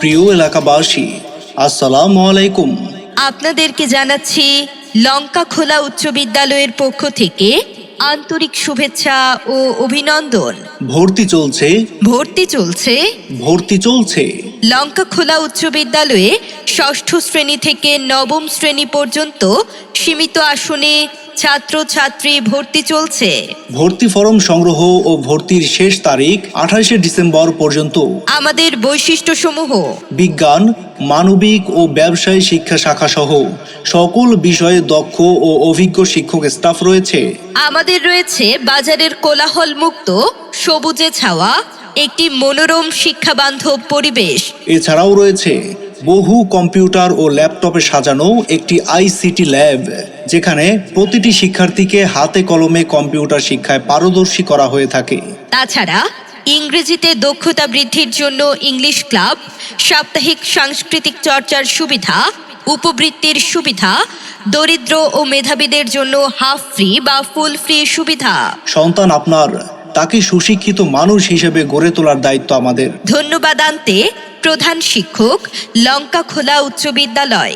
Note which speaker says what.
Speaker 1: প্রিয় এলাকাবাসী, আসসালামু আলাইকুম।
Speaker 2: আপনাদেরকে জানাচ্ছি লঙ্কা খোলা উচ্চ বিদ্যালয়ের পক্ষ থেকে আন্তরিক শুভেচ্ছা ও অভিনন্দন।
Speaker 1: ভর্তি চলছে,
Speaker 2: ভর্তি চলছে
Speaker 1: ভর্তি চলছে।
Speaker 2: লঙ্কা খোলা উচ্চ বিদ্যালয়ে ষষ্ঠ শ্রেণী থেকে নবম শ্রেণী পর্যন্ত সীমিত আসনে ছাত্রছাত্রী ভর্তি চলছে।
Speaker 1: ভর্তি ফরম সংগ্রহ ও ভর্তির শেষ তারিখ 28শে ডিসেম্বর পর্যন্ত।
Speaker 2: আমাদের বৈশিষ্ট্যসমূহ:
Speaker 1: বিজ্ঞান, মানবিক ও ব্যবসায় শিক্ষা শাখা সহ সকল বিষয়ে দক্ষ ও অভিজ্ঞ শিক্ষক স্টাফ রয়েছে।
Speaker 2: আমাদের রয়েছে বাজারের কোলাহল মুক্ত সবুজে ছাওয়া একটি মনোরম শিক্ষাবান্ধব পরিবেশ।
Speaker 1: এছাড়াও রয়েছে বহু কম্পিউটার ও ল্যাপটপে সাজানো একটি আইসিটি ল্যাব, যেখানে প্রতিটি শিক্ষার্থীকে হাতে কলমে কম্পিউটার শিক্ষায় পারদর্শী করা হয়ে থাকে।
Speaker 2: তাছাড়া ইংরেজিতে দক্ষতা বৃদ্ধির জন্য ইংলিশ ক্লাব, সাপ্তাহিক সাংস্কৃতিক চর্চার সুবিধা, উপবৃত্তির সুবিধা, দরিদ্র ও মেধাবীদের জন্য হাফ ফ্রি বা ফুল ফ্রি সুবিধা।
Speaker 1: সন্তান আপনার, তাকে সুশিক্ষিত মানুষ হিসেবে গড়ে তোলার দায়িত্ব আমাদের।
Speaker 2: ধন্যবাদ আনতে প্রধান শিক্ষক, লঙ্কা খোলা উচ্চ বিদ্যালয়।